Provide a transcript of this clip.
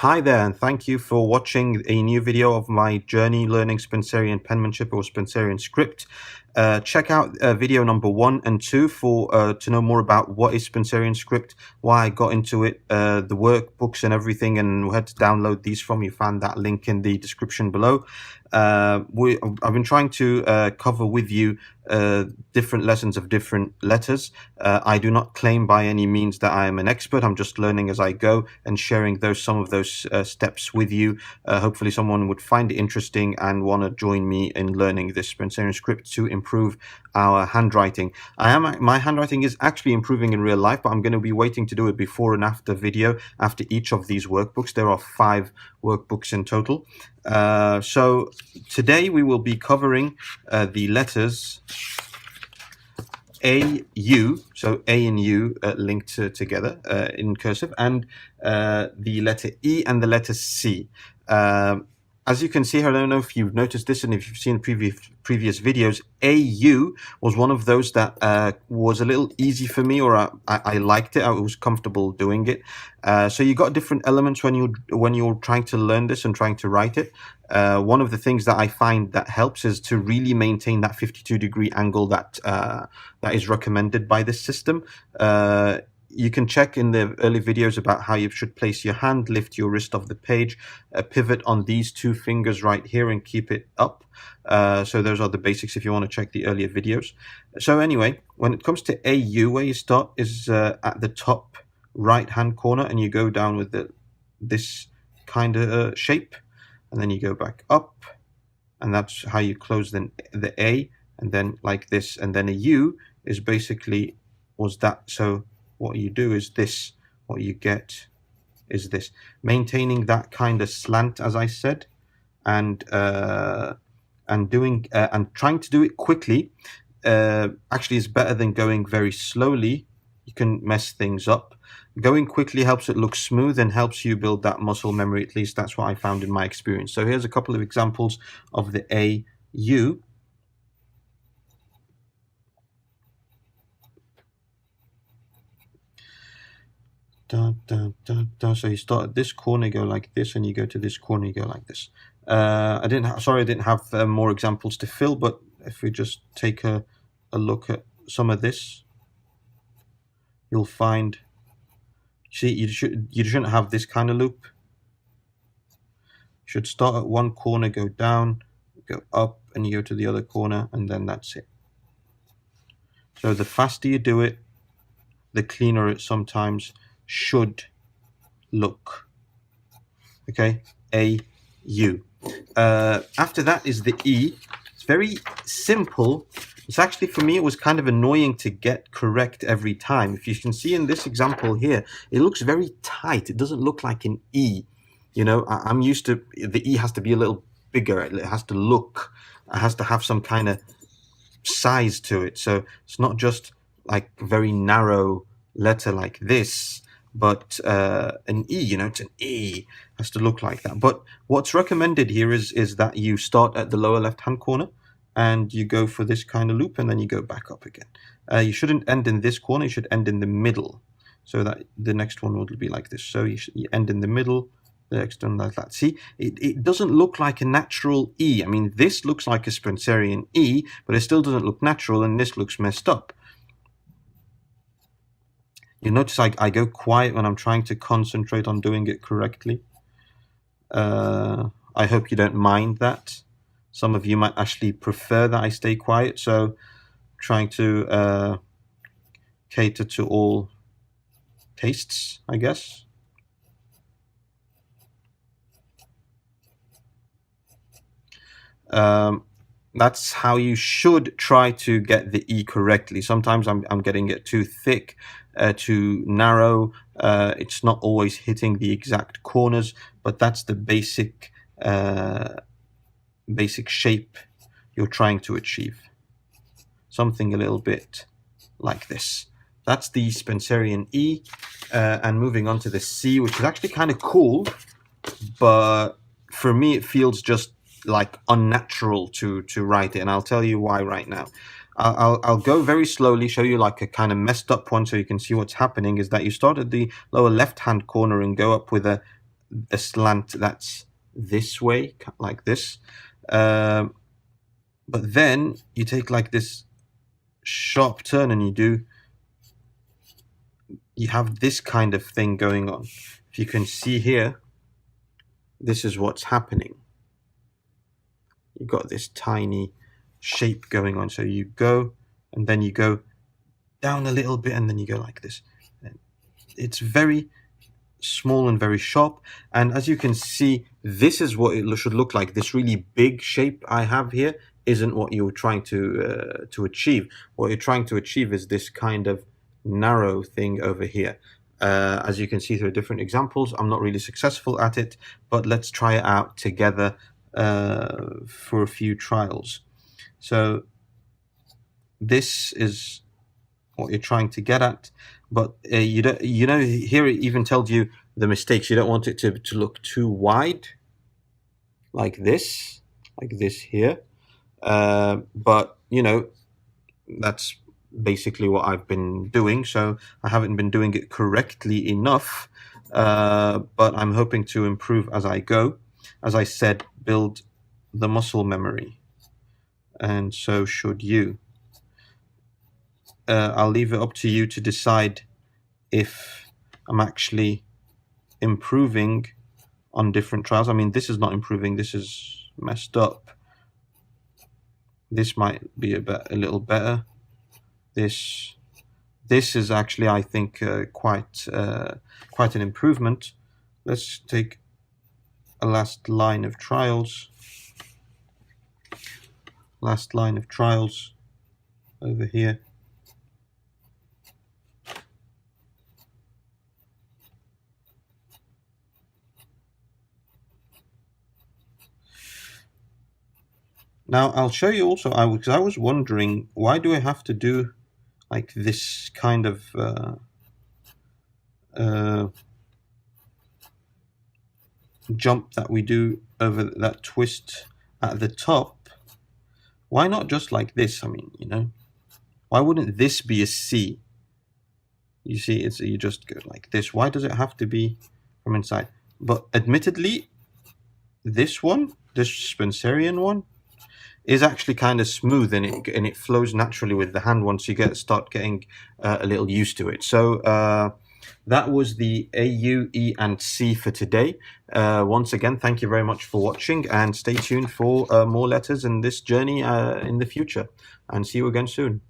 Hi there, and thank you for watching a new video of my journey learning Spencerian Penmanship or Spencerian script. Check out video number 1 and 2 for to know more about what is Spencerian script, why I got into it, the workbooks and everything, and where to download these from. You found that link in the description below. I've been trying to cover with you different lessons of different letters. I do not claim by any means that I am an expert. I'm just learning as I go and sharing some of those steps with you. Hopefully someone would find it interesting and want to join me in learning this Spencerian script to improve our handwriting. My handwriting is actually improving in real life, but I'm going to be waiting to do a before and after video after each of these workbooks. There are 5 workbooks in total. So today we will be covering the letters A, U, so A and U linked together in cursive, and the letter E and the letter C. As you can see here, I don't know if you've noticed this and if you've seen previous videos, AU was one of those that was a little easy for me, or I liked it. I was comfortable doing it. So you got different elements when you're trying to learn this and trying to write it. One of the things that I find that helps is to really maintain that 52-degree angle that is recommended by this system. You can check in the early videos about how you should place your hand, lift your wrist off the page, pivot on these 2 fingers right here and keep it up. So those are the basics if you want to check the earlier videos. So anyway, when it comes to AU, where you start is at the top right hand corner, and you go down with this kind of shape, and then you go back up, and that's how you close the A, and then like this, and then a U is basically was that. So what you do is this, what you get is this, maintaining that kind of slant, as I said, and doing and trying to do it quickly actually is better than going very slowly. You can mess things up. Going quickly helps it look smooth and helps you build that muscle memory. At least that's what I found in my experience. So here's a couple of examples of the AU. Dun, dun, dun, dun. So you start at this corner, go like this, and you go to this corner, you go like this. I didn't have more examples to fill, but if we just take a look at some of this, you'll find, see, you shouldn't have this kind of loop. You should start at one corner, go down, go up, and you go to the other corner, and then that's it. So the faster you do it, the cleaner it sometimes should look. Okay, AU. After that is the E. It's very simple. It's actually, for me, it was kind of annoying to get correct every time. If you can see in this example here, it looks very tight. It doesn't look like an E. You know, I'm used to, the E has to be a little bigger. It has to look, it has to have some kind of size to it. So it's not just like a very narrow letter like this, but an E, you know, it's an E, has to look like that. But what's recommended here is that you start at the lower left hand corner and you go for this kind of loop, and then you go back up again. You shouldn't end in this corner, you should end in the middle, so that the next one will be like this. So you end in the middle, the next one like that. See, it doesn't look like a natural E. I mean, this looks like a Spencerian E, but it still doesn't look natural, and this looks messed up. You notice I go quiet when I'm trying to concentrate on doing it correctly. I hope you don't mind that. Some of you might actually prefer that I stay quiet, so trying to cater to all tastes, I guess. That's how you should try to get the E correctly. Sometimes I'm getting it too thick, too narrow. It's not always hitting the exact corners, but that's the basic shape you're trying to achieve. Something a little bit like this. That's the Spencerian E. And moving on to the C, which is actually kind of cool, but for me it feels just like unnatural to write it, and I'll tell you why right now. I'll go very slowly, show you like a kind of messed up one so you can see what's happening. Is that you start at the lower left hand corner and go up with a slant that's this way, like this. But then you take like this sharp turn and you have this kind of thing going on. If you can see here, this is what's happening. You've got this tiny shape going on. So you go, and then you go down a little bit, and then you go like this. It's very small and very sharp. And as you can see, this is what it should look like. This really big shape I have here isn't what you're trying to achieve. What you're trying to achieve is this kind of narrow thing over here. As you can see through different examples, I'm not really successful at it, but let's try it out together for a few trials. So this is what you're trying to get at, but you don't, here it even tells you the mistakes. You don't want it to look too wide, like this here. But that's basically what I've been doing. So I haven't been doing it correctly enough, but I'm hoping to improve as I go. As I said, build the muscle memory, and so should you. I'll leave it up to you to decide if I'm actually improving on different trials. I mean, this is not improving. This is messed up. This might be a little better. This is actually, I think, quite an improvement. Let's take a last line of trials. Last line of trials over here. Now I'll show you also, because I was wondering, why do I have to do like this kind of jump that we do over that twist at the top? Why not just like this? I mean, why wouldn't this be a C? You see, you just go like this. Why does it have to be from inside? But admittedly, this Spencerian one, is actually kind of smooth, and it flows naturally with the hand once you start getting a little used to it. So that was the A, U, E, and C for today. Once again, thank you very much for watching, and stay tuned for more letters in this journey in the future. And see you again soon.